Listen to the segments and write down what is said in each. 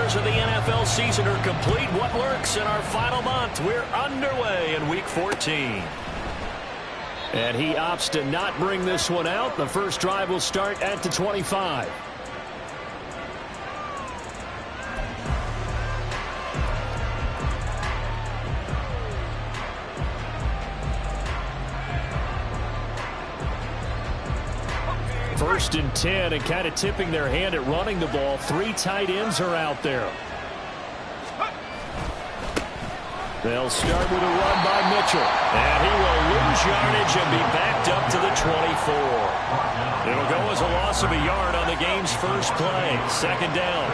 quarters of the NFL season are complete. What works in our final month? We're underway in Week 14. And he opts to not bring this one out. The first drive will start at the 25. First and 10, and kind of tipping their hand at running the ball. 3 tight ends are out there. They'll start with a run by Mitchell. And he will lose yardage and be backed up to the 24. It'll go as a loss of a yard on the game's first play. Second down.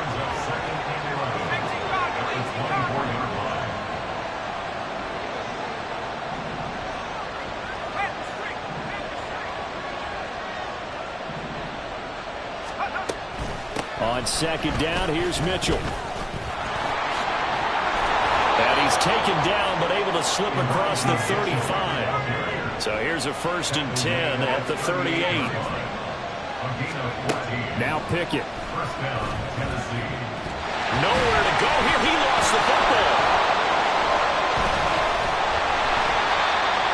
On second down, here's Mitchell. And he's taken down, but able to slip across the 35. So here's a first and 10 at the 38. Now Pickett. Nowhere to go here. He lost the football.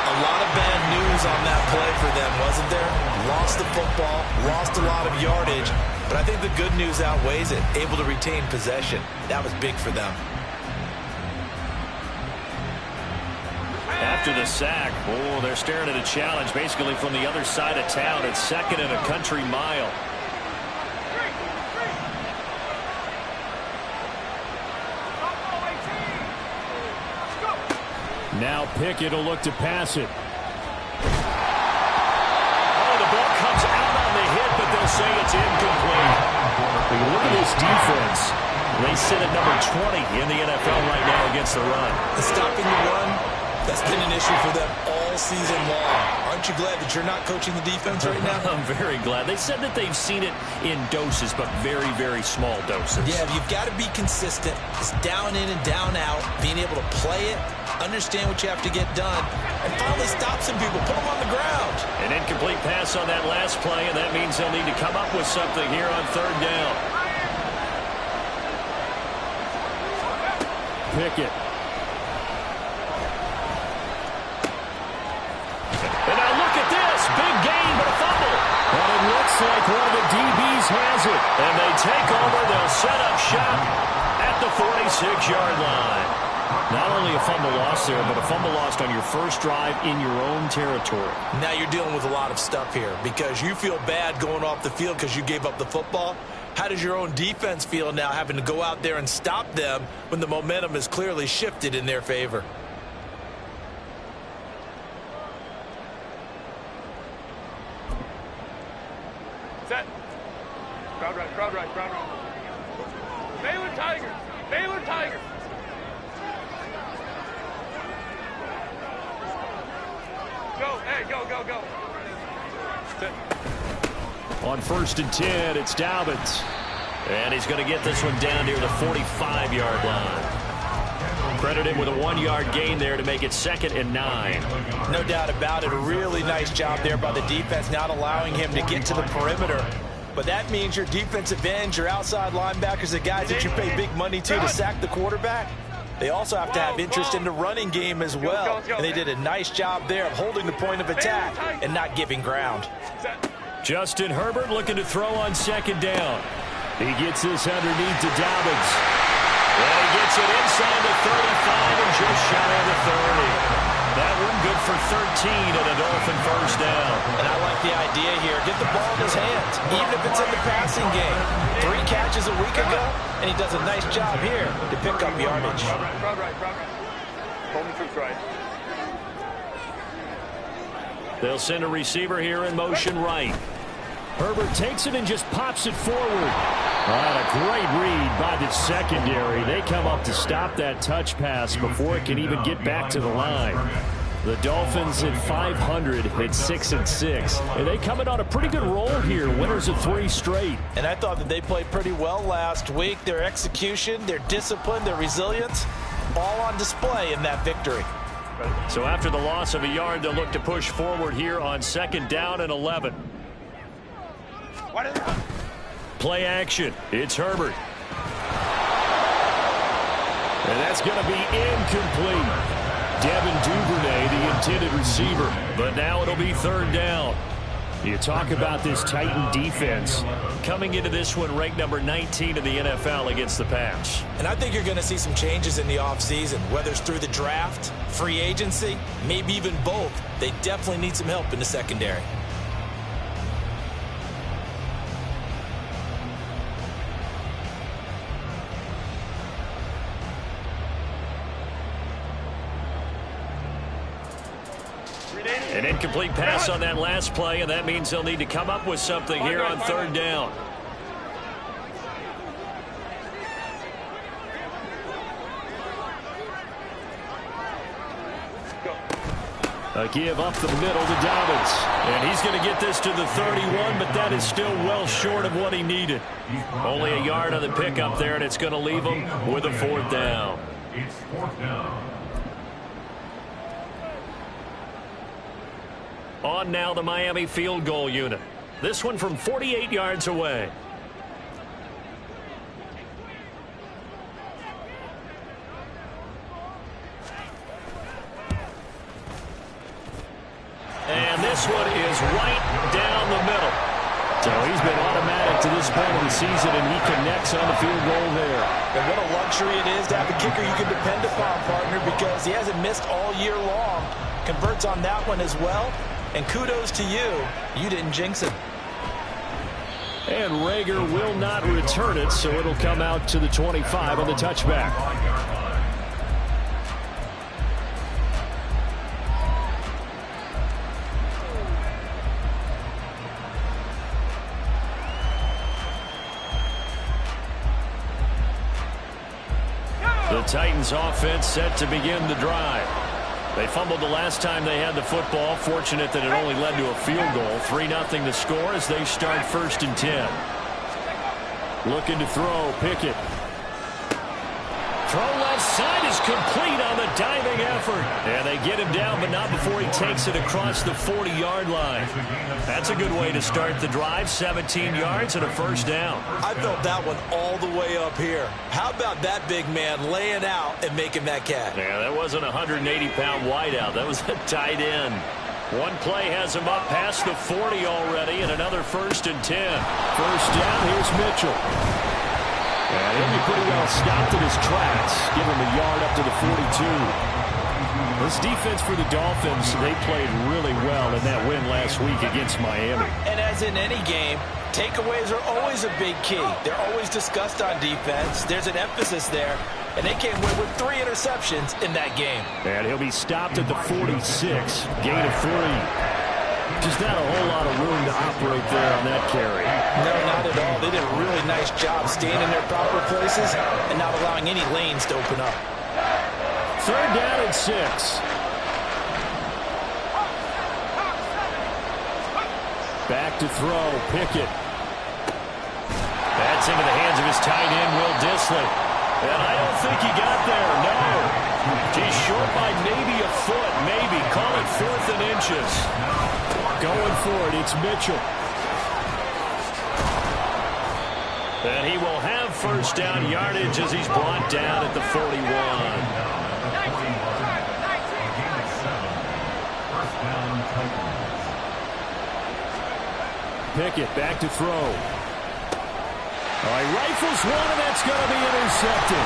A lot of bad news on that play for them, wasn't there? Lost the football, lost a lot of yardage, but I think the good news outweighs it. Able to retain possession. That was big for them. After the sack, oh, they're staring at a challenge basically from the other side of town. It's second and a country mile. Now Pickett will look to pass it. Oh, the ball comes out on the hit, but they'll say it's incomplete. Look at this defense. They sit at number 20 in the NFL right now against the run. Stopping the run, that's been an issue for them all season long. Aren't you glad that you're not coaching the defense right now? I'm very glad. They said that they've seen it in doses, but very, very small doses. Yeah, you've got to be consistent. It's down in and down out, being able to play it, understand what you have to get done, and finally stop some people, put them on the ground. An incomplete pass on that last play, and that means they'll need to come up with something here on third down. Pickett. And now look at this. Big gain, but a fumble. And it looks like one of the DBs has it. And they take over. They'll set up shop at the 46-yard line. Not only a fumble loss there, but a fumble lost on your first drive in your own territory. Now you're dealing with a lot of stuff here because you feel bad going off the field because you gave up the football. How does your own defense feel now having to go out there and stop them when the momentum is clearly shifted in their favor? Set. Crowd right, crowd right, crowd right. Baylor Tigers, Baylor Tigers. Go, hey, go, go, go. Set. On first and 10, it's Dobbins. And he's going to get this one down near the 45-yard line. Credited with a 1-yard gain there to make it second and 9. No doubt about it. A really nice job there by the defense, not allowing him to get to the perimeter. But that means your defensive ends, your outside linebackers, the guys that you pay big money to sack the quarterback, they also have to have interest in the running game as well. And they did a nice job there of holding the point of attack and not giving ground. Justin Herbert looking to throw on second down. He gets this underneath to Dobbins. And he gets it inside the 35 and just shy of the 30. That one good for 13 and a Dolphin first down. And I like the idea here. Get the ball in his hands, even if it's in the passing game. 3 catches a week ago, and he does a nice job here to pick up yardage. Crowd right, crowd right. Hold the troops right. They'll send a receiver here in motion right. Herbert takes it and just pops it forward. A great read by the secondary. They come up to stop that touch pass before it can even get back to the line. The Dolphins at 500 at 6-6. And they coming on a pretty good roll here. Winners of 3 straight. And I thought that they played pretty well last week. Their execution, their discipline, their resilience, all on display in that victory. So after the loss of a yard, they'll look to push forward here on second down and 11. Play action. It's Herbert. And that's going to be incomplete. Devin Duvernay, the intended receiver. But now it'll be third down. You talk about this Titan defense coming into this one ranked number 19 in the NFL against the pass. And I think you're going to see some changes in the offseason, whether it's through the draft, free agency, maybe even both. They definitely need some help in the secondary. An incomplete pass on that last play, and that means they'll need to come up with something here on third down. A give up the middle to Dobbins. And he's going to get this to the 31, but that is still well short of what he needed. Only a yard on the pickup there, and it's going to leave him with a fourth down. It's fourth down. On now the Miami field goal unit. This one from 48 yards away. And this one is right down the middle. So he's been automatic to this point of the season, and he connects on the field goal there. And what a luxury it is to have a kicker you can depend upon, partner, because he hasn't missed all year long. Converts on that one as well. And kudos to you. You didn't jinx him. And Rager will not return it, so it'll come out to the 25 on the touchback. The Titans offense set to begin the drive. They fumbled the last time they had the football. Fortunate that it only led to a field goal. 3-0 the score as they start 1st and 10. Looking to throw. Pickett. Throw left side is complete on the diving effort. And they get him down, but not before he takes it across the 40-yard line. That's a good way to start the drive. 17 yards and a first down. I felt that one all the way up here. How about that big man laying out and making that catch? Yeah, that wasn't a 180-pound wideout. That was a tight end. One play has him up past the 40 already, and another 1st and 10. First down, here's Mitchell. And he'll be pretty well stopped in his tracks. Give him a yard up to the 42. This defense for the Dolphins, they played really well in that win last week against Miami. And as in any game, takeaways are always a big key. They're always discussed on defense. There's an emphasis there. And they came away with 3 interceptions in that game. And he'll be stopped at the 46. Gain of 3. Just not a whole lot of room to operate there on that carry. No, not at all. They did a really nice job staying in their proper places and not allowing any lanes to open up. 3rd down and 6. Back to throw. Pickett. That's into the hands of his tight end, Will Dissly. And I don't think he got there, no. He's short by maybe a foot, maybe. Call it 4th and inches. Going for it, it's Mitchell. And he will have first down yardage as he's brought down at the 41. Pickett back to throw. All right, rifles one, and that's going to be intercepted.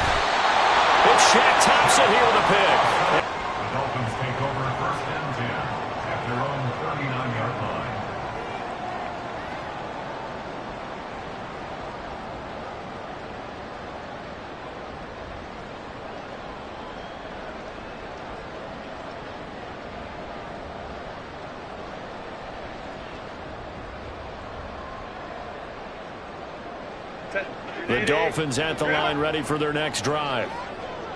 It's Shaq Thompson here with a pick. The Dolphins take over 1st and 10 at their own 39-yard line. The Dolphins at the line ready for their next drive.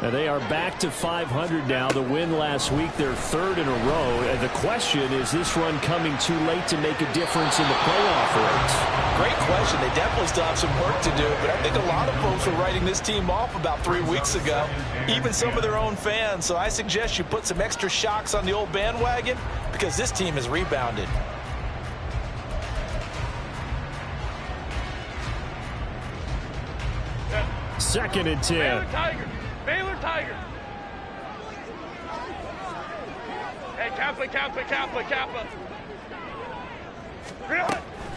Now they are back to 500 now. The win last week, their 3rd in a row. And the question is this run coming too late to make a difference in the playoff race? Great question. They definitely still have some work to do, but I think a lot of folks were writing this team off about 3 weeks ago, even some of their own fans. So I suggest you put some extra shocks on the old bandwagon because this team has rebounded. Second and 10. Baylor Tigers. Hey, Kappa.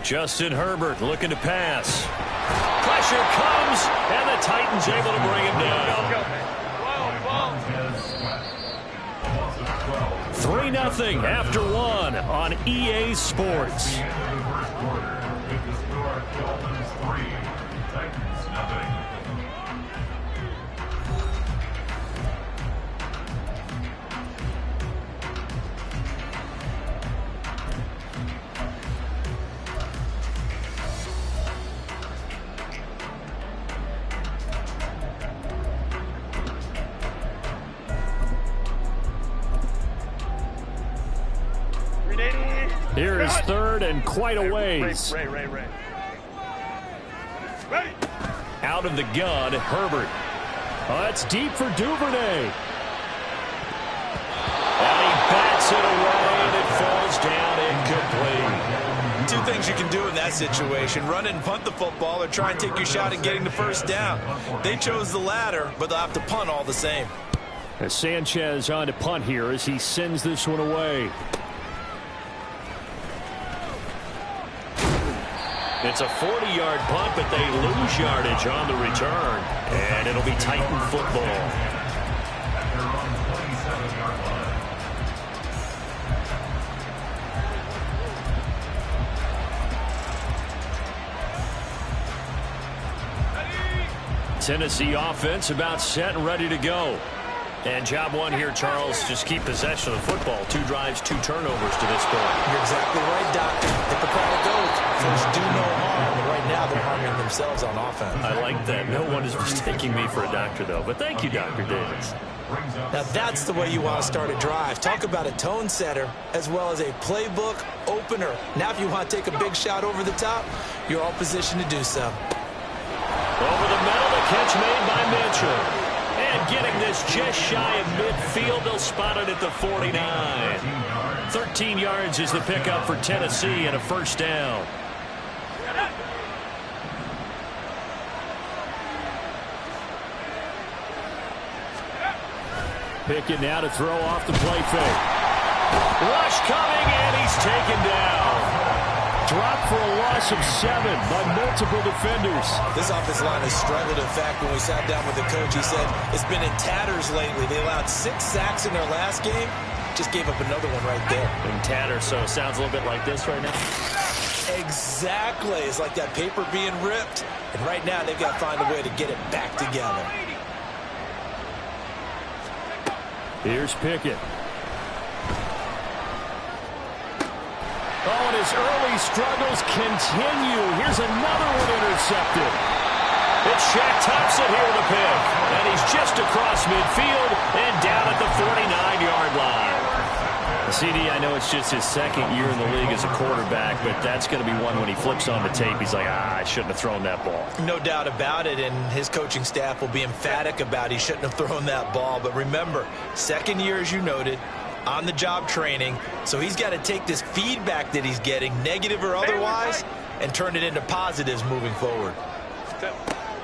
Justin Herbert looking to pass. Pressure comes, and the Titans able to bring him down. 3-0 after 1 on EA Sports. Dolphins 3, Titans nothing. Here is third and quite a ways. Ray. Ready. Out of the gun, Herbert. Oh, that's deep for Duvernay. And he bats it away, and it falls down incomplete. Two things you can do in that situation: run and punt the football, or try and take your shot at getting the first down. They chose the latter, but they'll have to punt all the same. As Sanchez on to punt here as he sends this one away. It's a 40-yard punt, but they lose yardage on the return. And it'll be Titan football. Tennessee offense about set and ready to go. And job one here, Charles, just keep possession of the football. 2 drives, 2 turnovers to this point. You're exactly right, Doc. Hippocratic oath. First, do no harm. And right now, they're harming themselves on offense. I like that. No one is mistaking me for a doctor, though. But thank you, Dr. Davis. Now, that's the way you want to start a drive. Talk about a tone setter as well as a playbook opener. Now, if you want to take a big shot over the top, you're all positioned to do so. Over the middle, the catch made by Mitchell. And getting this just shy of midfield, they'll spot it at the 49. 13 yards is the pickup for Tennessee and a first down. Pickett now to throw off the play fake. Rush coming, and he's taken down. Dropped for a loss of 7 by multiple defenders. This offensive line has struggled. In fact, when we sat down with the coach, he said it's been in tatters lately. They allowed 6 sacks in their last game. Just gave up another one right there. In tatters, so it sounds a little bit like this right now. Exactly. It's like that paper being ripped. And right now, they've got to find a way to get it back together. Here's Pickett. Oh, and his early struggles continue. Here's another one intercepted. It's Shaq Thompson here with a pick. And he's just across midfield and down at the 49-yard line. CD, I know it's just his second year in the league as a quarterback, but that's going to be one when he flips on the tape. He's like, I shouldn't have thrown that ball. No doubt about it, and his coaching staff will be emphatic about he shouldn't have thrown that ball. But remember, second year, as you noted, on-the-job training, so he's got to take this feedback that he's getting, negative or otherwise, and turn it into positives moving forward.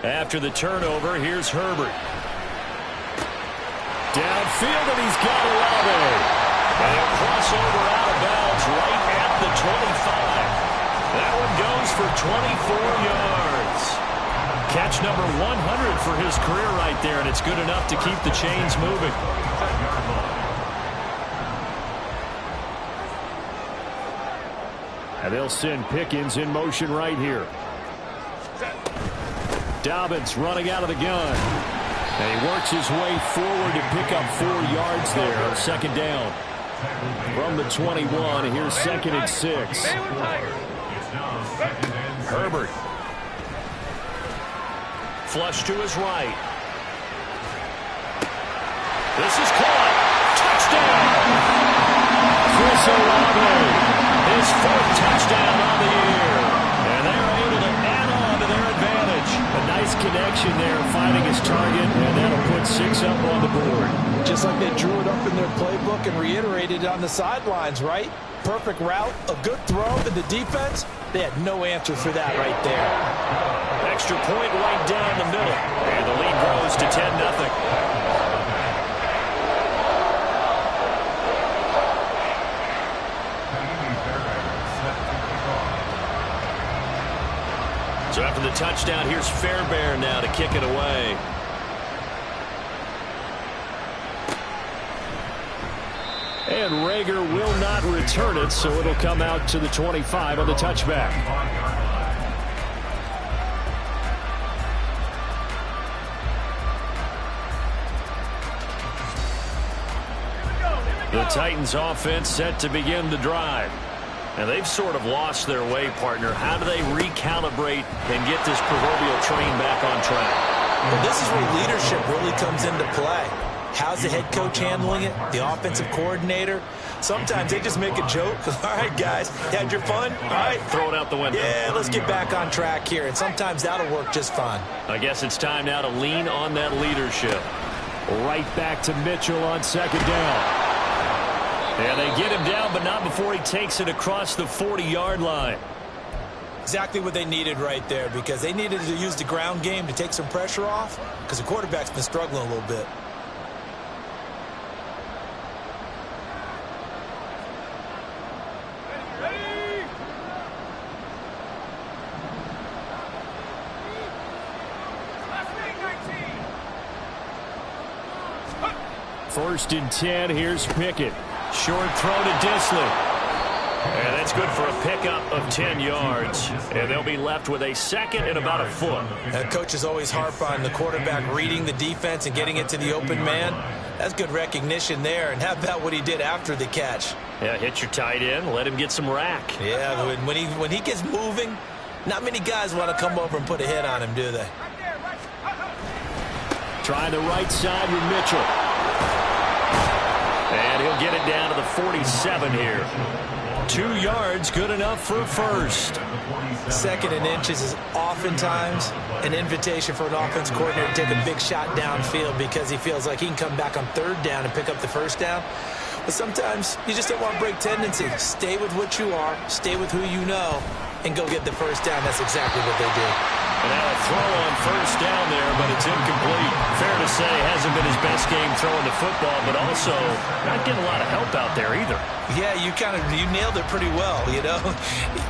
After the turnover, here's Herbert. Downfield, and he's got Olave. And a crossover out of bounds right at the 25. That one goes for 24 yards. Catch number 100 for his career right there, and it's good enough to keep the chains moving. And they'll send Pickens in motion right here. Dobbins running out of the gun. And he works his way forward to pick up 4 yards there. Second down. From the 21, here's 2nd and 6. Herbert. Flush to his right. This is caught. Touchdown. Chris Olave. His 4th touchdown on the year. And they're able to add on to their advantage. A nice connection there, finding his target, and that'll put 6 up on the board. Just like they drew it up in their playbook and reiterated it on the sidelines, right? Perfect route, a good throw, and the defense, they had no answer for that right there. Extra point right down the middle. And the lead grows to 10-0. So after the touchdown, here's Fairbairn now to kick it away. And Rager will not return it, so it'll come out to the 25 on the touchback. The Titans offense set to begin the drive. And they've sort of lost their way, partner. How do they recalibrate and get this proverbial train back on track? Well, this is where leadership really comes into play. How's the head coach handling it? The offensive coordinator? Sometimes they just make a joke. All right, guys, you had your fun? All right. Throw it out the window. Yeah, let's get back on track here. And sometimes that'll work just fine. I guess it's time now to lean on that leadership. Right back to Mitchell on second down. And they get him down, but not before he takes it across the 40-yard line. Exactly what they needed right there, because they needed to use the ground game to take some pressure off, because the quarterback's been struggling a little bit. First and 10, here's Pickett. Short throw to Disley. And that's good for a pickup of 10 yards. And they'll be left with a second and about a foot. Coaches always harp on the quarterback reading the defense and getting it to the open man. That's good recognition there. And how about what he did after the catch? Yeah, hit your tight end, let him get some rack. Yeah, when he gets moving, not many guys want to come over and put a hit on him, do they? Try the right side with Mitchell. And he'll get it down to the 47 here. 2 yards, good enough for a first. Second and inches is oftentimes an invitation for an offense coordinator to take a big shot downfield because he feels like he can come back on third down and pick up the first down. But sometimes you just don't want to break tendencies. Stay with what you are, stay with who you know, and go get the first down. That's exactly what they did. And now a throw on first down there, but it's incomplete. Fair to say, hasn't been his best game throwing the football, but also not getting a lot of help out there either. Yeah, you nailed it pretty well, you know.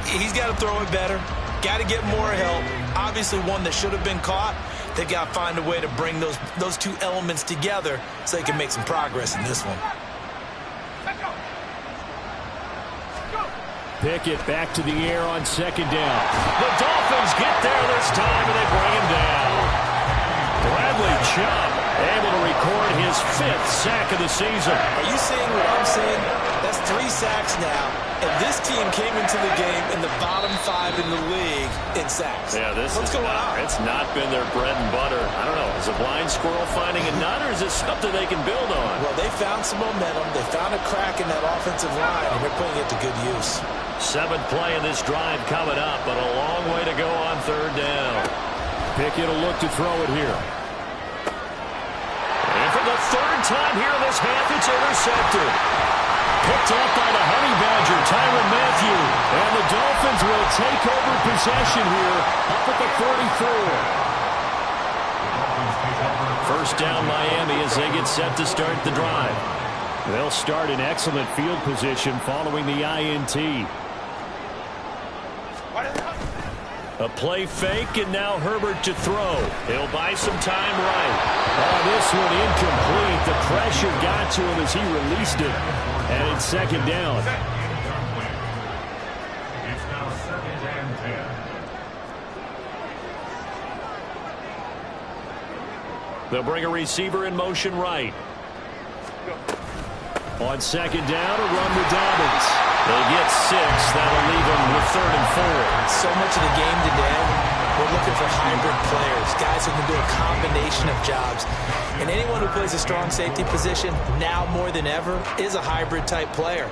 He's got to throw it better. Got to get more help. Obviously one that should have been caught. They got to find a way to bring those two elements together so they can make some progress in this one. Pickett back to the air on second down. The Dolphins get there this time, and they bring him down. Bradley Chubb able to record his 5th sack of the season. Are you seeing what I'm seeing? That's 3 sacks now. And this team came into the game in the bottom 5 in the league in sacks. Yeah, what's going on? It's not been their bread and butter. I don't know. Is a blind squirrel finding a nut, or is this something they can build on? Well, they found some momentum. They found a crack in that offensive line, and they're putting it to good use. 7th play of this drive coming up, but a long way to go on third down. Pickett will look to throw it here. And for the 3rd time here in this half, it's intercepted. Picked up by the Honey Badger, Tyrann Mathieu. And the Dolphins will take over possession here up at the 44. First down Miami as they get set to start the drive. They'll start in excellent field position following the INT. A play fake, and now Herbert to throw. He'll buy some time right. Oh, this one incomplete. The pressure got to him as he released it. And it's second down. It's now 2nd and 10. They'll bring a receiver in motion right. On second down, a run with Dobbins. They get 6. That'll leave them with 3rd and 4. So much of the game today, we're looking for hybrid players, guys who can do a combination of jobs. And anyone who plays a strong safety position, now more than ever, is a hybrid-type player.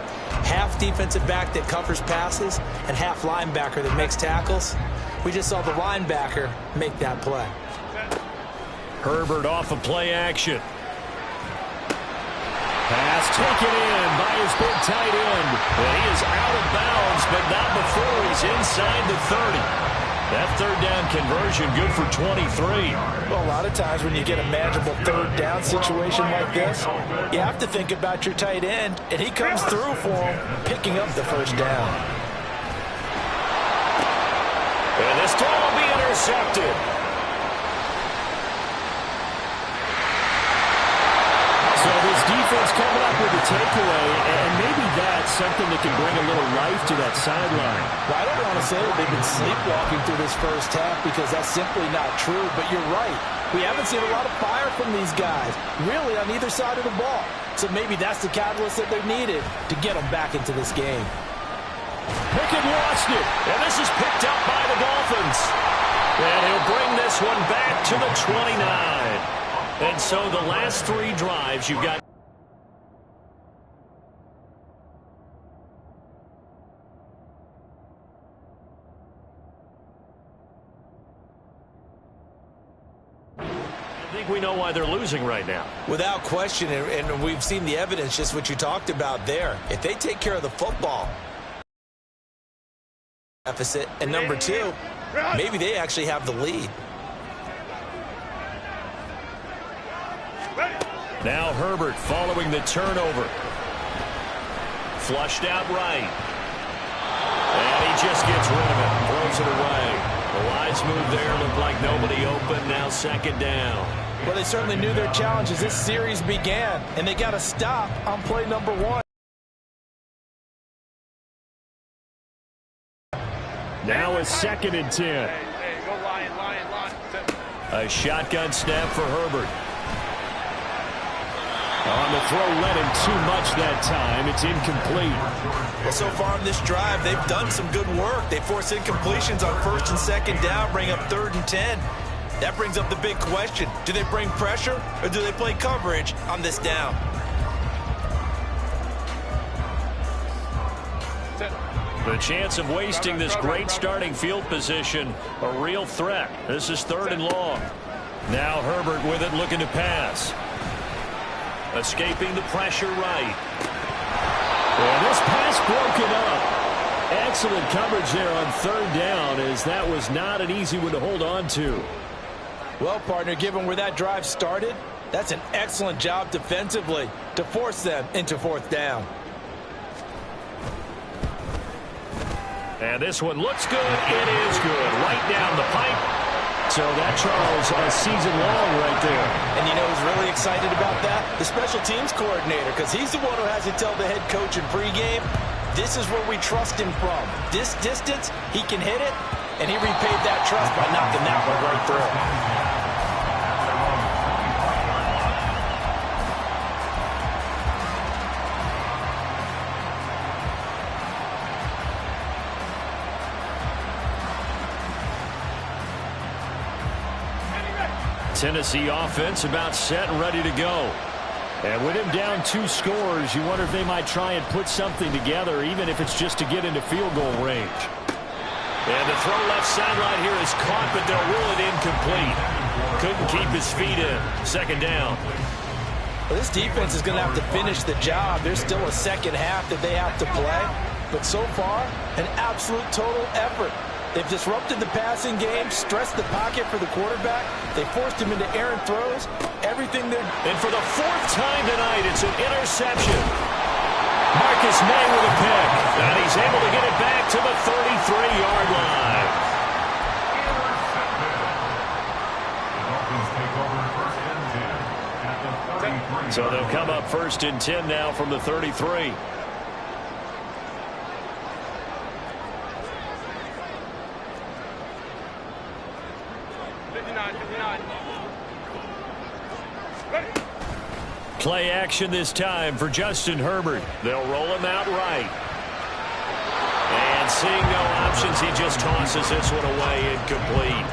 Half defensive back that covers passes and half linebacker that makes tackles. We just saw the linebacker make that play. Herbert off of play action. Pass taken in by his big tight end. And he is out of bounds, but not before he's inside the 30. That third down conversion good for 23. Well, a lot of times when you get a manageable third down situation like this, you have to think about your tight end, and he comes through for him, picking up the first down. And this throw will be intercepted. So this defense coming up with a takeaway, and maybe that's something that can bring a little life to that sideline. Well, I don't want to say that they've been sleepwalking through this first half because that's simply not true, but you're right. We haven't seen a lot of fire from these guys, really on either side of the ball. So maybe that's the catalyst that they needed to get them back into this game. Pickett lost it, and this is picked up by the Dolphins. And he'll bring this one back to the 29. And so the last three drives, you've got... I think we know why they're losing right now. Without question, and we've seen the evidence, just what you talked about there. If they take care of the football deficit, and number two, maybe they actually have the lead. Now Herbert following the turnover. Flushed out right. And he just gets rid of it. Throws it away. The wise move there. Looked like nobody open. Now second down. Well, they certainly knew their challenge as this series began, and they got to stop on play number one. Now a 2nd and 10. Hey, go Lion. A shotgun snap for Herbert. On the throw, led him too much that time. It's incomplete. Well, so far in this drive, they've done some good work. They force incompletions on 1st and 2nd down, bring up 3rd and 10. That brings up the big question. Do they bring pressure, or do they play coverage on this down? The chance of wasting this great starting field position, a real threat. This is 3rd and long. Now Herbert with it, looking to pass. Escaping the pressure right. And this pass broken up. Excellent coverage there on 3rd down, as that was not an easy one to hold on to. Well, partner, given where that drive started, that's an excellent job defensively to force them into 4th down. And this one looks good. It is good. Right down the pipe. So that, Charles, a season long right there. And you know who's really excited about that? The special teams coordinator, because he's the one who has to tell the head coach in pregame, this is where we trust him from. This distance, he can hit it, and he repaid that trust by knocking that one right through. Tennessee offense about set and ready to go. And with him down 2 scores, you wonder if they might try and put something together, even if it's just to get into field goal range. And the throw left sideline here is caught, but they'll rule it incomplete. Couldn't keep his feet in. 2nd down. Well, this defense is going to have to finish the job. There's still a second half that they have to play. But so far, an absolute total effort. They've disrupted the passing game, stressed the pocket for the quarterback. They forced him into errant throws. Everything they're... And for the 4th time tonight, it's an interception. Marcus May with a pick. And he's able to get it back to the 33-yard line. So they'll come up 1st and 10 now from the 33. Play action this time for Justin Herbert. They'll roll him out right. And seeing no options, he just tosses this one away incomplete.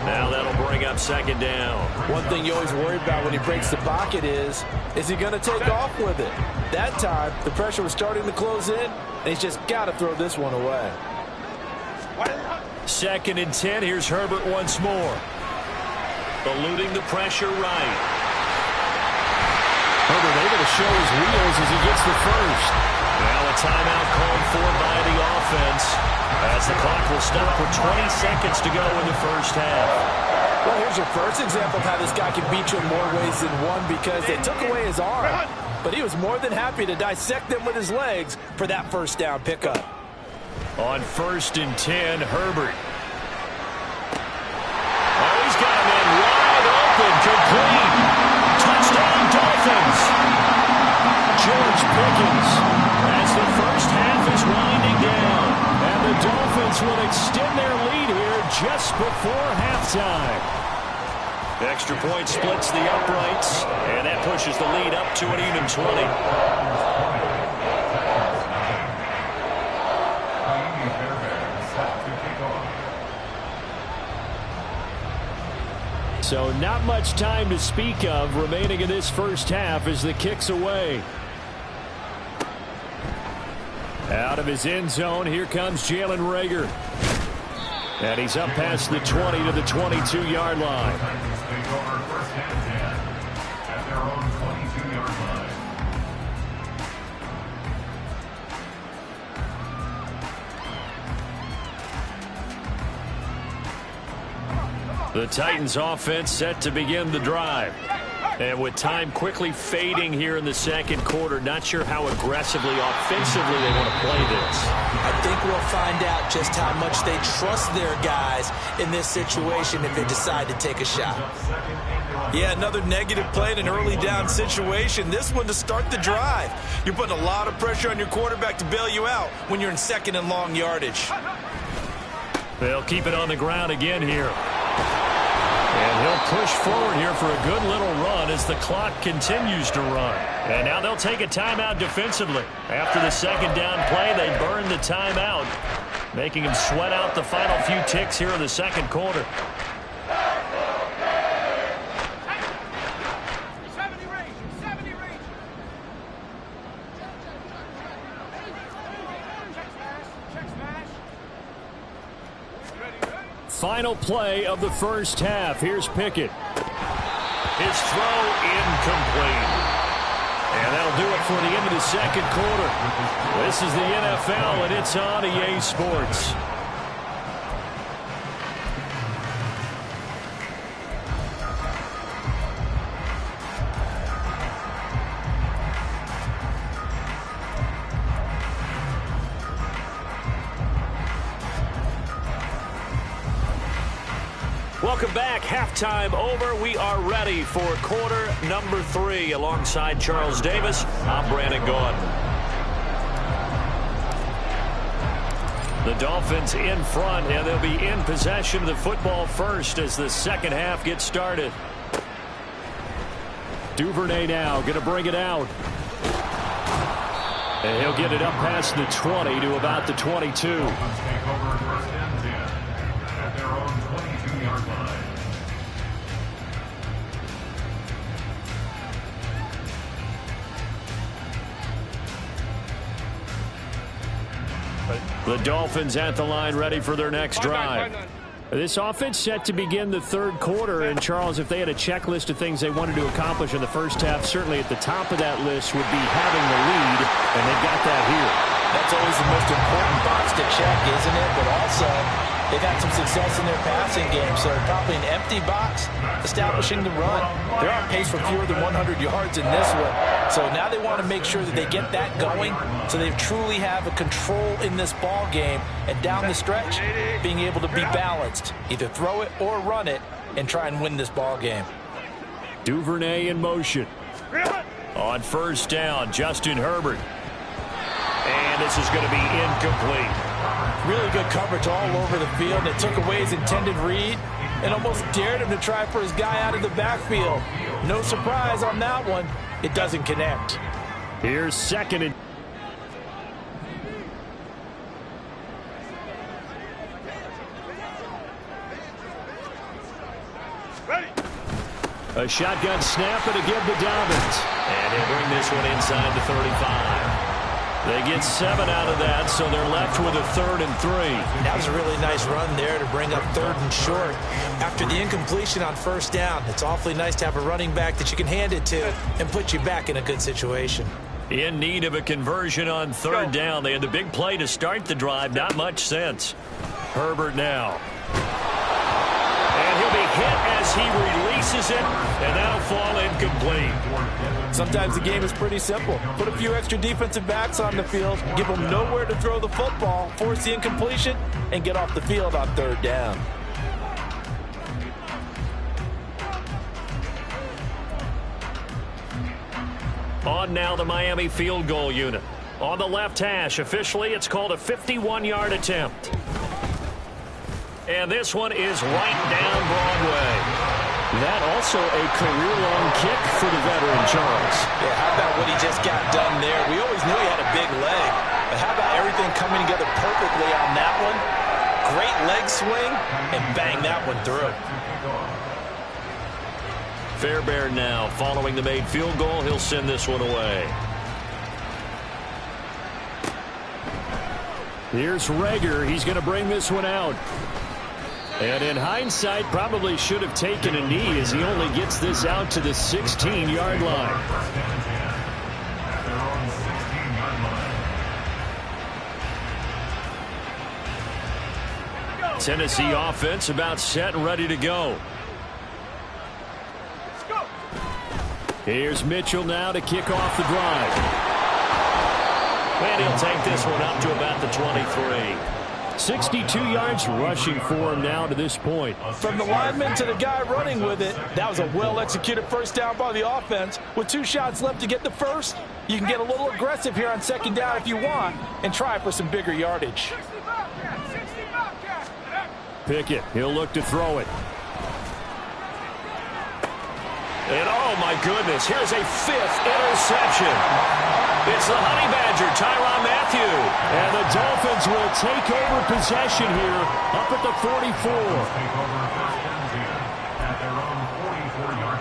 Now that'll bring up 2nd down. One thing you always worry about when he breaks the pocket is he going to take off with it? That time, the pressure was starting to close in, and he's just got to throw this one away. 2nd and 10. Here's Herbert once more. Eluding the pressure right. Herbert able to show his wheels as he gets the first. Now a timeout called for by the offense as the clock will stop with 20 seconds to go in the first half. Well, here's your first example of how this guy can beat you in more ways than one, because they took away his arm, but he was more than happy to dissect them with his legs for that first down pickup. On 1st and 10, Herbert. Oh, he's got him in wide open, complete. Touchdown, Dolphins. George Pickens as the first half is winding down. And the Dolphins will extend their lead here just before halftime. The extra point splits the uprights, and that pushes the lead up to an even 20. So not much time to speak of remaining in this first half as the kick's away. Out of his end zone, here comes Jalen Reagor. And he's up past the 20 to the 22-yard line. The Titans offense set to begin the drive. And with time quickly fading here in the second quarter, not sure how aggressively, offensively they want to play this. I think we'll find out just how much they trust their guys in this situation if they decide to take a shot. Yeah, another negative play in an early down situation. This one to start the drive. You're putting a lot of pressure on your quarterback to bail you out when you're in second and long yardage. They'll keep it on the ground again here. And he'll push forward here for a good little run as the clock continues to run. And now they'll take a timeout defensively. After the second down play, they burn the timeout, making him sweat out the final few ticks here in the second quarter. Final play of the first half. Here's Pickett. His throw incomplete. And that'll do it for the end of the second quarter. This is the NFL, and it's on EA Sports. Welcome back. Halftime over. We are ready for quarter number 3. Alongside Charles Davis, I'm Brandon Gaudin. The Dolphins in front, and they'll be in possession of the football first as the second half gets started. Duvernay now going to bring it out. And he'll get it up past the 20 to about the 22. The Dolphins at the line ready for their next drive. This offense set to begin the third quarter. And, Charles, if they had a checklist of things they wanted to accomplish in the first half, certainly at the top of that list would be having the lead, and they've got that here. That's always the most important box to check, isn't it? But also, they've had some success in their passing game, so probably an empty box establishing the run. They're on pace for fewer than 100 yards in this one. So now they want to make sure that they get that going so they truly have a control in this ball game. And down the stretch, being able to be balanced, either throw it or run it, and try and win this ball game. Duvernay in motion. On first down, Justin Herbert. And this is going to be incomplete. Really good coverage all over the field, and it took away his intended read and almost dared him to try for his guy out of the backfield. No surprise on that one. It doesn't connect. Here's second and... A shotgun snap and a give to Dobbins. And he'll bring this one inside the 35. They get 7 out of that, so they're left with a 3rd and 3. That was a really nice run there to bring up 3rd and short. After the incompletion on first down, it's awfully nice to have a running back that you can hand it to and put you back in a good situation. In need of a conversion on 3rd down. They had the big play to start the drive. Not much sense. Herbert now. And he'll be hit as he releases it, and that'll fall incomplete. Sometimes the game is pretty simple. Put a few extra defensive backs on the field, give them nowhere to throw the football, force the incompletion, and get off the field on third down. On now the Miami field goal unit. On the left hash, officially it's called a 51-yard attempt. And this one is right down Broadway. That also a career-long kick for the veteran, Charles. Yeah, how about what he just got done there? We always knew he had a big leg, but how about everything coming together perfectly on that one? Great leg swing, and bang that one through. Fairbairn now following the made field goal. He'll send this one away. Here's Rager. He's going to bring this one out. And in hindsight, probably should have taken a knee as he only gets this out to the 16-yard line. Tennessee offense about set and ready to go. Here's Mitchell now to kick off the drive. And he'll take this one up to about the 23. 62 yards rushing for him now to this point. From the lineman to the guy running with it, that was a well-executed first down by the offense. With 2 shots left to get the first, you can get a little aggressive here on second down if you want and try for some bigger yardage. Pickett, he'll look to throw it. And oh my goodness, here's a 5th interception. It's the Honey Badger, Tyrann Mathieu. And the Dolphins will take over possession here up at the 44. Take over first and 10 at their own 44-yard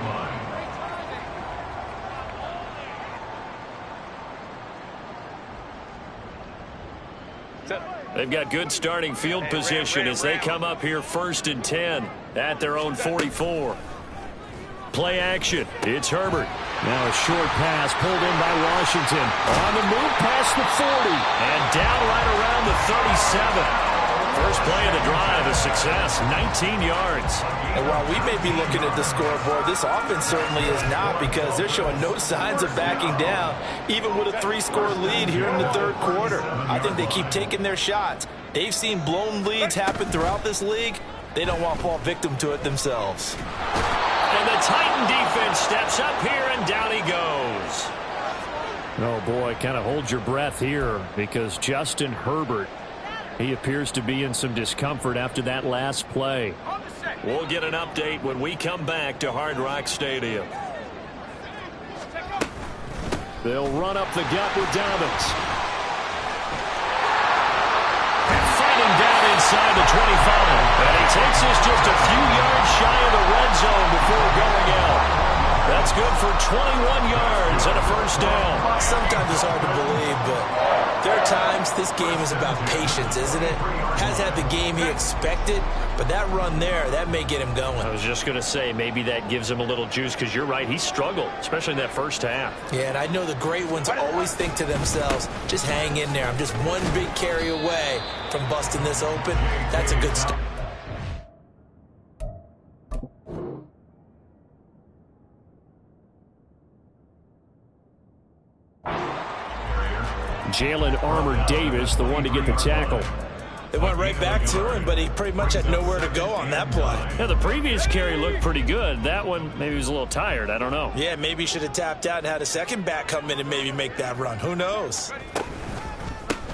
line. They've got good starting field position as they come up here 1st and 10 at their own 44. Play action. It's Herbert. Now a short pass pulled in by Washington. On the move past the 40. And down right around the 37. First play of the drive, a success, 19 yards. And while we may be looking at the scoreboard, this offense certainly is not, because they're showing no signs of backing down, even with a 3-score lead here in the third quarter. I think they keep taking their shots. They've seen blown leads happen throughout this league. They don't want to fall victim to it themselves. And the Titan defense steps up here, and down he goes. Oh, boy, kind of hold your breath here, because Justin Herbert, he appears to be in some discomfort after that last play. We'll get an update when we come back to Hard Rock Stadium. They'll run up the gut with Dobbins. And fighting down inside the 25. And he takes this just a few yards shy of the red zone before going out. That's good for 21 yards and a first down. Sometimes it's hard to believe, but there are times this game is about patience, isn't it? Has had the game he expected, but that run there, that may get him going. I was just going to say, maybe that gives him a little juice, because you're right, he struggled, especially in that first half. Yeah, and I know the great ones always think to themselves, just hang in there. I'm just one big carry away from busting this open. That's a good start. Jalen Armour-Davis, the one to get the tackle. They went right back to him, but he pretty much had nowhere to go on that play. Yeah, the previous carry looked pretty good. That one, maybe he was a little tired. I don't know. Yeah, maybe he should have tapped out and had a second back come in and maybe make that run. Who knows?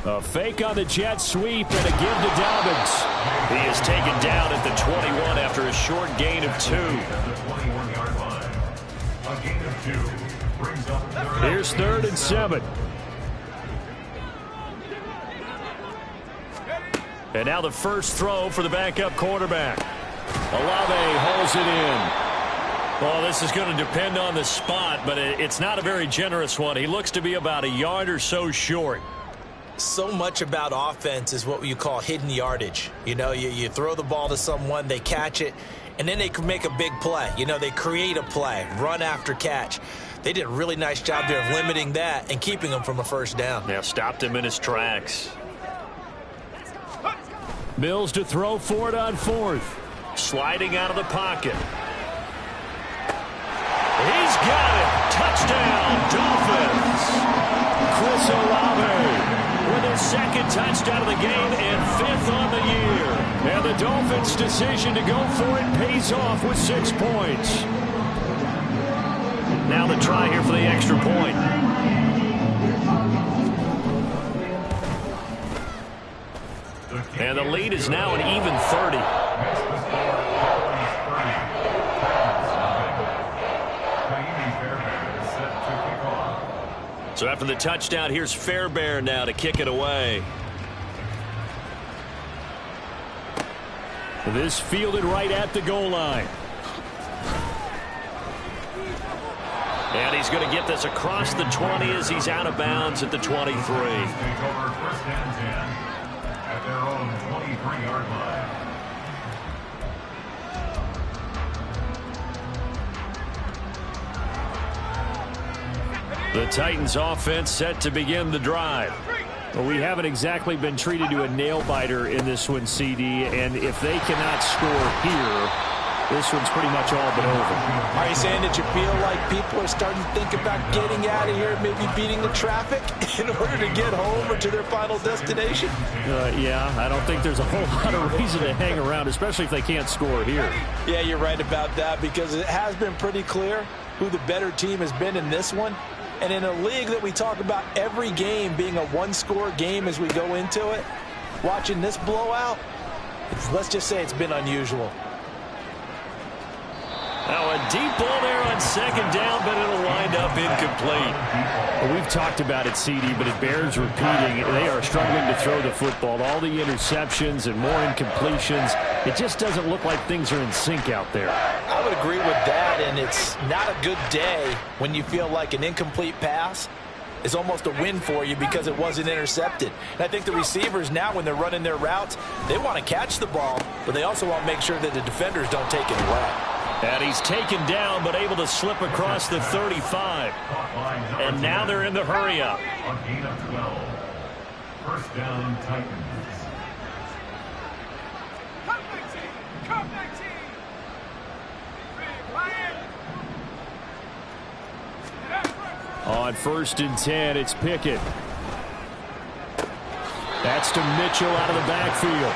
A fake on the jet sweep and a give to Dobbins. He is taken down at the 21 after a short gain of 2. A gain of 2 brings up Here's 3rd and 7. And now the first throw for the backup quarterback. Olave holds it in. Well, this is going to depend on the spot, but it's not a very generous one. He looks to be about a yard or so short. So much about offense is what you call hidden yardage. You know, you throw the ball to someone, they catch it, and then they can make a big play. You know, they create a play, run after catch. They did a really nice job there of limiting that and keeping him from a first down. Yeah, stopped him in his tracks. Mills to throw for it on fourth. Sliding out of the pocket. He's got it. Touchdown, Dolphins. Chris Olave with his second touchdown of the game and fifth on the year. And the Dolphins' decision to go for it pays off with 6 points. Now the try here for the extra point. And the lead is now an even 30. So after the touchdown, here's Fairbairn now to kick it away. This fielded right at the goal line. And he's going to get this across the 20 as he's out of bounds at the 23. Take over first and 10 at their own 23-yard line. The Titans offense set to begin the drive. Well, we haven't exactly been treated to a nail-biter in this one, CD, and if they cannot score here, this one's pretty much all but over. Are you saying that you feel like people are starting to think about getting out of here, maybe beating the traffic in order to get home or to their final destination? Yeah, I don't think there's a whole lot of reason to hang around, especially if they can't score here. Yeah, you're right about that, because it has been pretty clear who the better team has been in this one. And in a league that we talk about every game being a one-score game as we go into it, watching this blowout, let's just say it's been unusual. Now a deep ball there on second down, but it'll wind up incomplete. Well, we've talked about it, CD, but it bears repeating. They are struggling to throw the football. All the interceptions and more incompletions. It just doesn't look like things are in sync out there. I would agree with that, and it's not a good day when you feel like an incomplete pass is almost a win for you because it wasn't intercepted. And I think the receivers now, when they're running their routes, they want to catch the ball, but they also want to make sure that the defenders don't take it away. And he's taken down, but able to slip across the 35. And now they're in the hurry-up. On gain of 12. First down, Titans. On first and 10, it's Pickett. That's to Mitchell out of the backfield.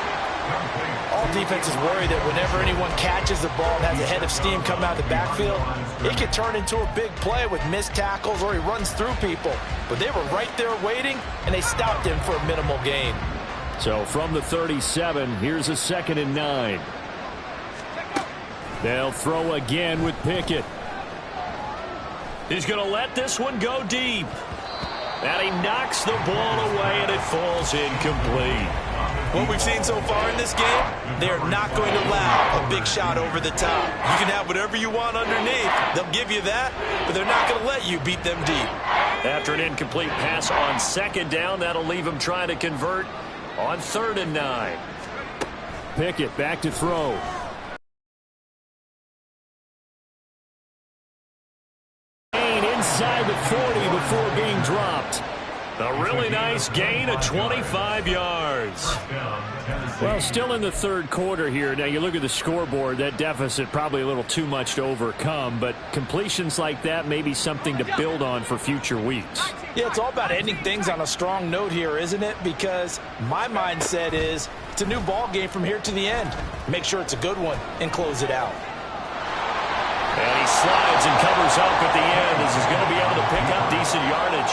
All defenses worry that whenever anyone catches the ball and has a head of steam come out of the backfield, it can turn into a big play with missed tackles or he runs through people. But they were right there waiting, and they stopped him for a minimal gain. So from the 37, here's a 2nd and 9. They'll throw again with Pickett. He's going to let this one go deep. And he knocks the ball away, and it falls incomplete. What we've seen so far in this game, they're not going to allow a big shot over the top. You can have whatever you want underneath. They'll give you that, but they're not going to let you beat them deep. After an incomplete pass on second down, that'll leave him trying to convert on 3rd and 9. Pickett back to throw. Inside the 40 before being dropped. A really nice gain of 25 yards. Well, still in the third quarter here. Now, you look at the scoreboard, that deficit probably a little too much to overcome, but completions like that may be something to build on for future weeks. Yeah, it's all about ending things on a strong note here, isn't it? Because my mindset is it's a new ball game from here to the end. Make sure it's a good one and close it out. And he slides and covers up at the end as he's going to be able to pick up decent yardage.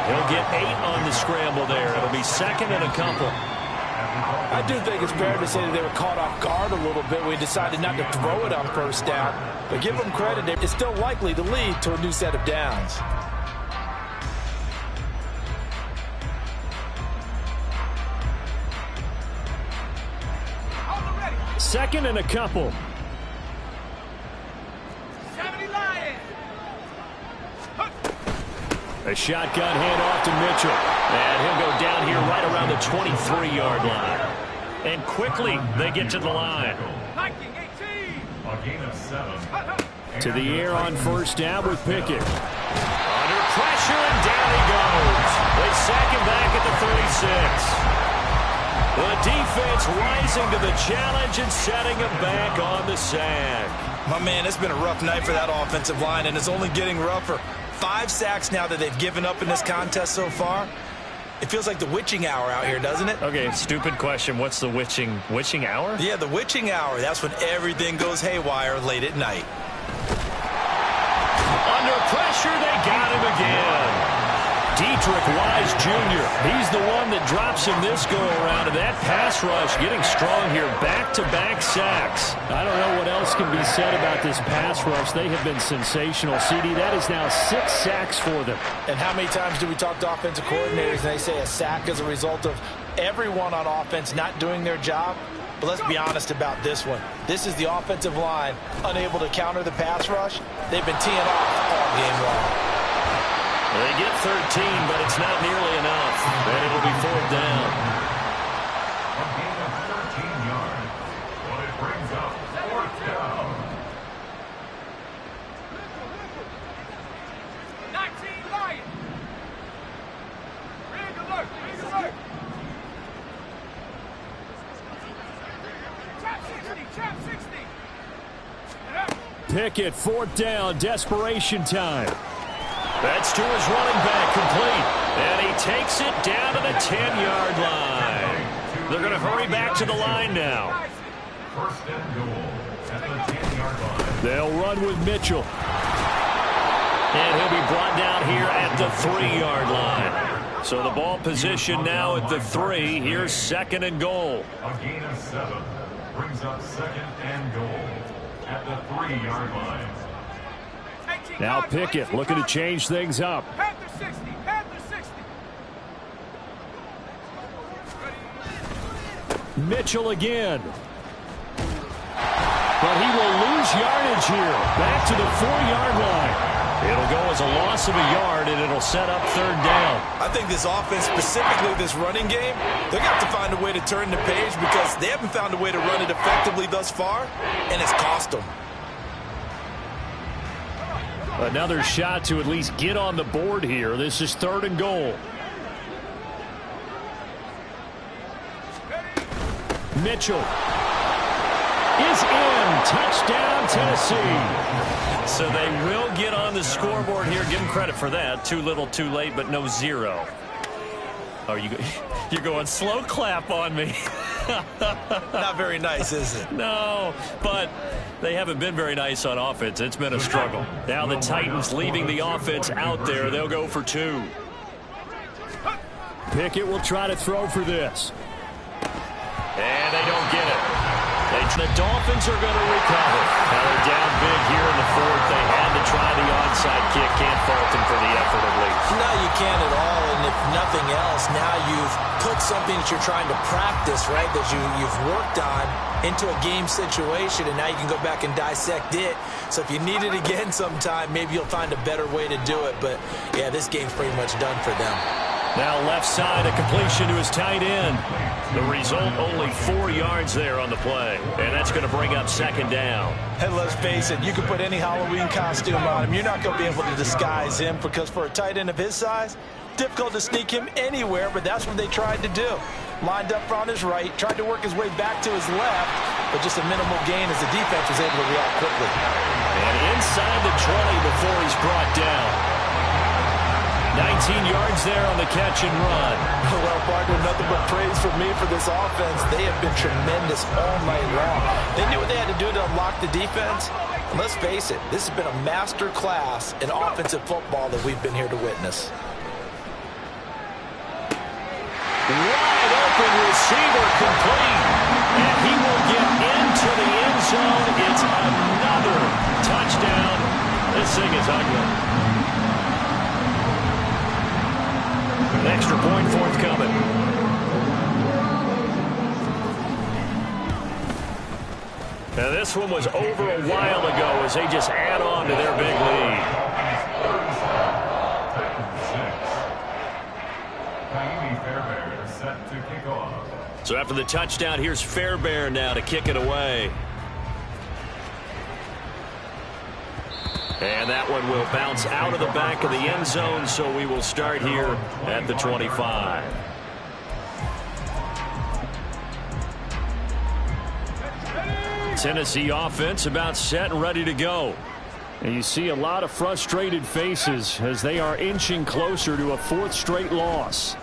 He'll get 8 on the scramble there. It'll be 2nd and a couple. I do think it's fair to say that they were caught off guard a little bit. We decided not to throw it on first down. But give them credit, it's still likely to lead to a new set of downs. Second and a couple. A shotgun handoff to Mitchell. And he'll go down here right around the 23-yard line. And quickly, they get to the line. A gain of 7. To the air on first down with Pickett. Under pressure, and down he goes. They sack him back at the 36. The defense rising to the challenge and setting him back on the sack. My man, it's been a rough night for that offensive line, and it's only getting rougher. 5 sacks now that they've given up in this contest so far. It feels like the witching hour out here, doesn't it? Okay, stupid question. What's the witching hour? Yeah, the witching hour. That's when everything goes haywire late at night. Under pressure, they got him again. Dietrich Wise Jr., he's the one that drops him this go-around. And that pass rush getting strong here. Back-to-back sacks. I don't know what else can be said about this pass rush. They have been sensational. CD, that is now 6 sacks for them. And how many times do we talk to offensive coordinators and they say a sack is a result of everyone on offense not doing their job? But let's be honest about this one. This is the offensive line unable to counter the pass rush. They've been teeing off all game long. They get 13, but it's not nearly enough. And it'll be 4th down. A gain of 13 yards. But it brings up 4th down. 19 Lions. Big alert, big alert. Trap 60, trap 60. Pickett, 4th down, desperation time. That's to his running back, complete. And he takes it down to the 10-yard line. They're going to hurry back to the line now. 1st and goal at the 10-yard line. They'll run with Mitchell. And he'll be brought down here at the 3-yard line. So the ball position now at the 3. Here's 2nd and goal. A gain of 7 brings up 2nd and goal at the 3-yard line. Now Pickett looking to change things up. Panther 60, Panther 60. Mitchell again. But he will lose yardage here. Back to the 4-yard line. It'll go as a loss of a yard, and it'll set up 3rd down. I think this offense, specifically this running game, they're going to have to find a way to turn the page because they haven't found a way to run it effectively thus far, and it's cost them. Another shot to at least get on the board here. This is 3rd and goal. Mitchell is in. Touchdown, Tennessee. So they will get on the scoreboard here. Give them credit for that. Too little, too late, but no 0. Oh, you're going slow clap on me. Not very nice, is it? No, but they haven't been very nice on offense. It's been a struggle. Now the Titans leaving the offense out there. They'll go for 2. Pickett will try to throw for this. And they don't get it. The Dolphins are going to recover. Now they're down big here in the 4th. They had to try the onside kick. Can't fault them for the effort at least. No, you can't at all. And if nothing else, now you've put something that you're trying to practice, right, that you've worked on into a game situation, and now you can go back and dissect it. So if you need it again sometime, maybe you'll find a better way to do it. But, yeah, this game's pretty much done for them. Now left side, a completion to his tight end. The result, only 4 yards there on the play. And that's going to bring up 2nd down. And let's face it, you can put any Halloween costume on him. You're not going to be able to disguise him because for a tight end of his size, difficult to sneak him anywhere, but that's what they tried to do. Lined up on his right, tried to work his way back to his left, but just a minimal gain as the defense was able to react quickly. And inside the 20 before he's brought down. 19 yards there on the catch and run. Well, partner, nothing but praise from me for this offense. They have been tremendous all night long. They knew what they had to do to unlock the defense. And let's face it, this has been a master class in offensive football that we've been here to witness. Wide open receiver complete. And he will get into the end zone. It's another touchdown. This thing is ugly. An extra point forthcoming. Now this one was over a while ago as they just add on to their big lead. Set to kick off. So after the touchdown, here's Fairbairn now to kick it away. And that one will bounce out of the back of the end zone, so we will start here at the 25. Tennessee offense about set and ready to go. And you see a lot of frustrated faces as they are inching closer to a 4th straight loss.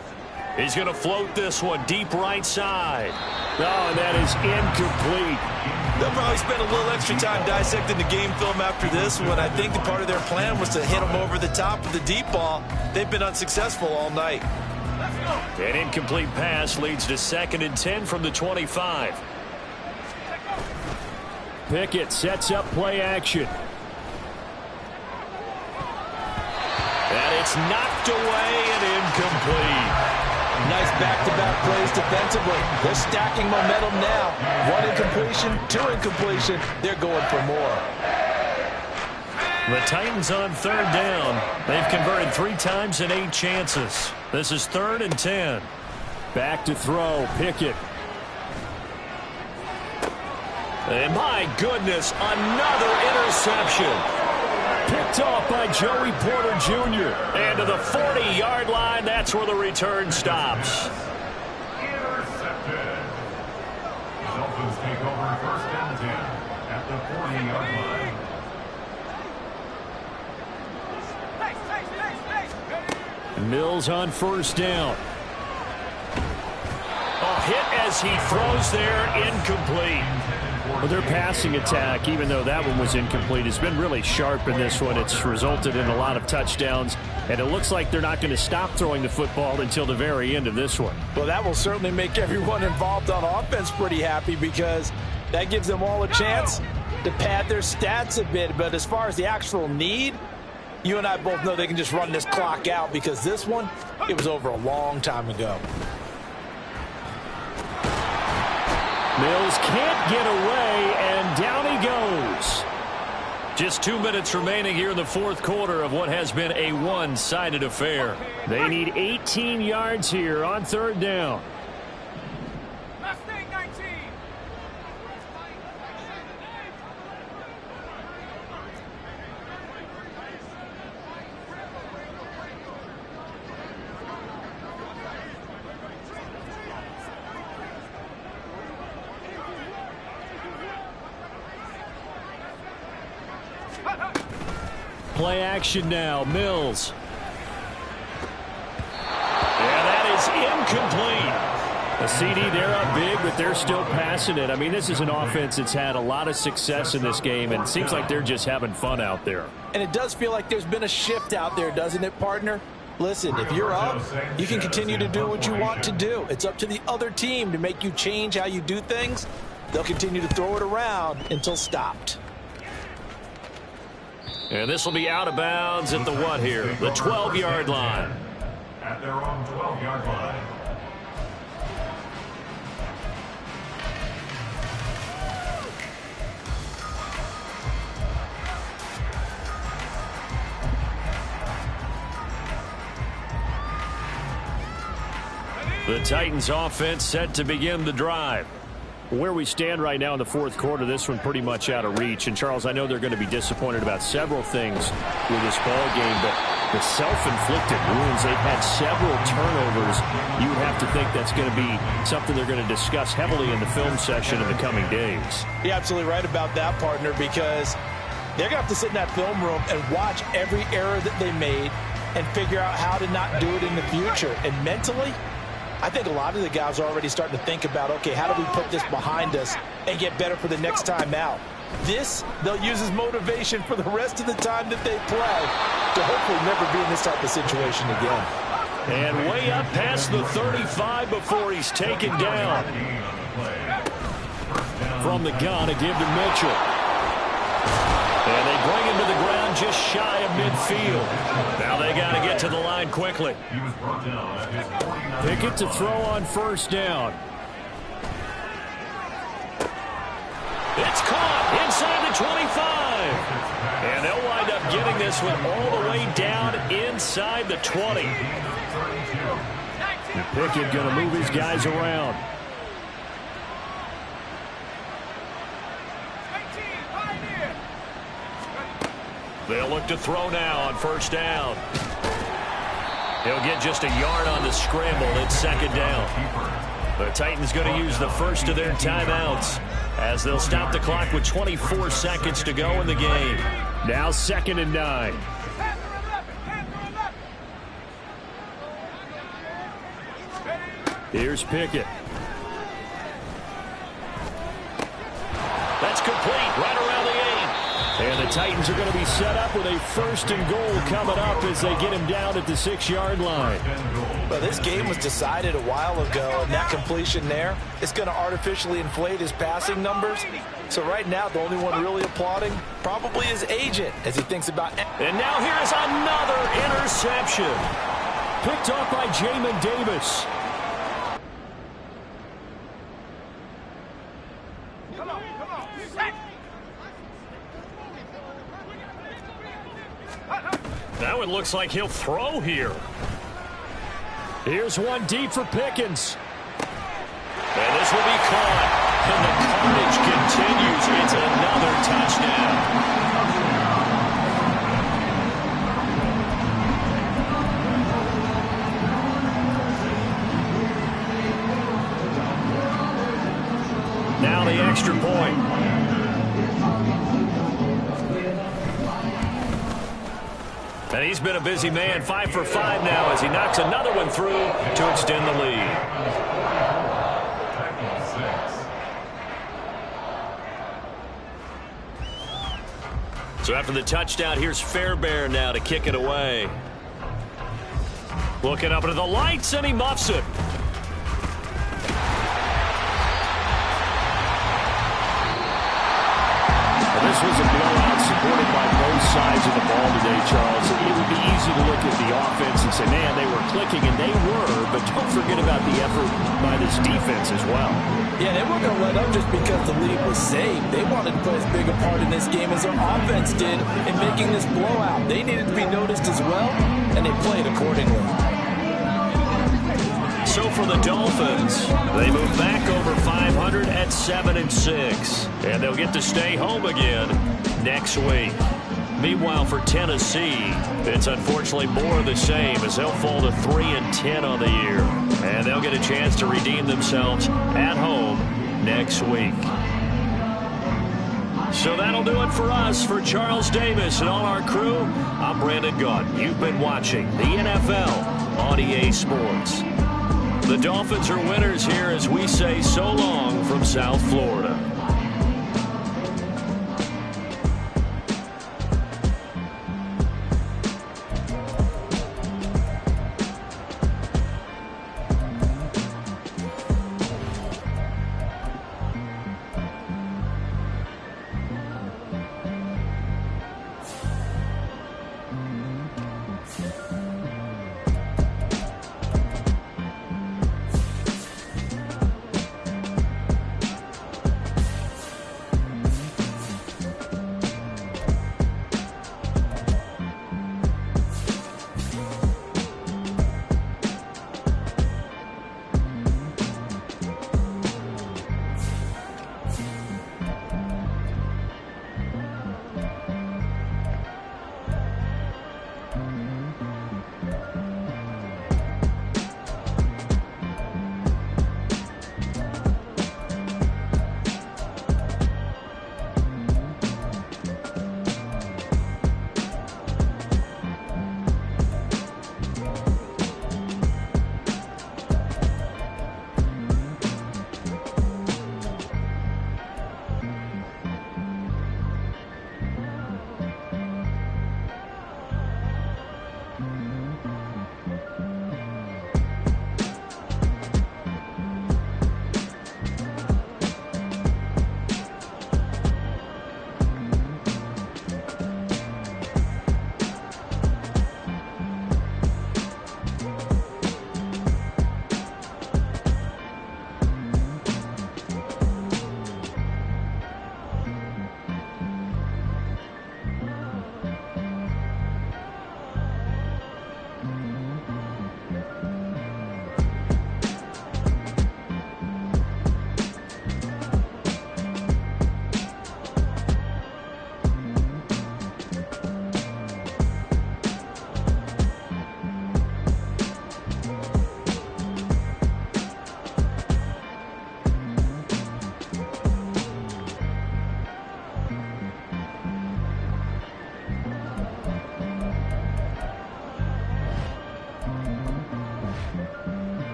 He's going to float this one deep right side. Oh, and that is incomplete. They'll probably spend a little extra time dissecting the game film after this one. I think the part of their plan was to hit them over the top of the deep ball. They've been unsuccessful all night. An incomplete pass leads to 2nd and 10 from the 25. Pickett sets up play action. And it's knocked away and incomplete. Nice back-to-back plays defensively. They're stacking momentum now. 1 incompletion, 2 incompletion. They're going for more. The Titans on 3rd down. They've converted 3 times in 8 chances. This is 3rd and 10. Back to throw, Pickett. And my goodness, another interception. Picked off by Joey Porter Jr. And to the 40-yard line, that's where the return stops. Intercepted. Dolphins take over 1st and 10 at the 40-yard line. Mills on 1st down. A hit as he throws there, incomplete. Well, their passing attack, even though that one was incomplete, has been really sharp in this one. It's resulted in a lot of touchdowns, and it looks like they're not going to stop throwing the football until the very end of this one. Well, that will certainly make everyone involved on offense pretty happy because that gives them all a chance to pad their stats a bit. But as far as the actual need, you and I both know they can just run this clock out because this one, it was over a long time ago. Mills can't get away, and down he goes. Just 2 minutes remaining here in the 4th quarter of what has been a one-sided affair. They need 18 yards here on 3rd down. Play action now, Mills. And that is incomplete. A CD, they're up big, but they're still passing it. I mean, this is an offense that's had a lot of success in this game, and it seems like they're just having fun out there. And it does feel like there's been a shift out there, doesn't it, partner? Listen, if you're up, you can continue to do what you want to do. It's up to the other team to make you change how you do things. They'll continue to throw it around until stopped. And this will be out of bounds at the what here? The 12-yard line. At their own 12-yard line. The Titans offense set to begin the drive. Where we stand right now in the 4th quarter, this one pretty much out of reach. And, Charles, I know they're going to be disappointed about several things with this ball game, but the self-inflicted wounds, they've had several turnovers. You would have to think that's going to be something they're going to discuss heavily in the film session in the coming days. You're absolutely right about that, partner, because they're going to have to sit in that film room and watch every error that they made and figure out how to not do it in the future. And mentally, I think a lot of the guys are already starting to think about, okay, how do we put this behind us and get better for the next time out? This, they'll use as motivation for the rest of the time that they play to hopefully never be in this type of situation again. And way up past the 35 before he's taken down. From the gun, a give to Mitchell. And they bring him to the ground just shy of midfield. Now they got to get to the line quickly. Pickett to throw on 1st down. It's caught inside the 25. And they'll wind up getting this one all the way down inside the 20. And Pickett going to move his guys around. They'll look to throw now on 1st down. He'll get just a yard on the scramble. It's 2nd down. The Titans going to use the first of their timeouts. as they'll stop the clock with 24 seconds to go in the game. Now 2nd and 9. Here's Pickett. That's complete right around the 8. And the Titans are going to be set up with a 1st and goal coming up as they get him down at the 6-yard line. Well, this game was decided a while ago, and that completion there is going to artificially inflate his passing numbers. So right now, the only one really applauding probably his agent as he thinks about... And now here's another interception. Picked off by Jamin Davis. Now it looks like he'll throw here. Here's one deep for Pickens. And this will be caught. And the carnage continues. It's another touchdown. Now the extra point. And he's been a busy man, 5 for 5 now as he knocks another one through to extend the lead. So after the touchdown, here's Fairbairn now to kick it away. Looking up into the lights, and he muffs it. This was a blowout supported by both sides of the ball today, Charles. It would be easy to look at the offense and say, man, they were clicking, and they were, but don't forget about the effort by this defense as well. Yeah, they weren't going to let up just because the lead was saved. They wanted to play as big a part in this game as their offense did in making this blowout. They needed to be noticed as well, and they played accordingly. So for the Dolphins, they move back over 500 at 7-6, and they'll get to stay home again next week. Meanwhile, for Tennessee, it's unfortunately more of the same as they'll fall to 3-10 on the year, and they'll get a chance to redeem themselves at home next week. So that'll do it for us. For Charles Davis and all our crew, I'm Brandon Gaunt. You've been watching the NFL on EA Sports. The Dolphins are winners here as we say so long from South Florida.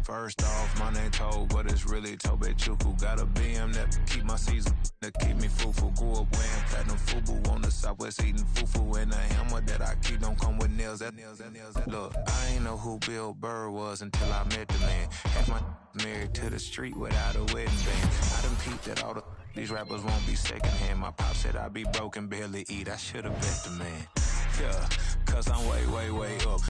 First off, my name Toad, but it's really Tobe Chuku. Got a BM that keep my season, that keep me fufu. Grew up wearing platinum fubu on the Southwest eating fufu. And a hammer that I keep don't come with nails. Look, I ain't know who Bill Burr was until I met the man. Half my married to the street without a wedding band. I done peeped that all these rappers won't be secondhand. My pop said I'd be broke and barely eat. I should've bet the man. Yeah, cause I'm way up.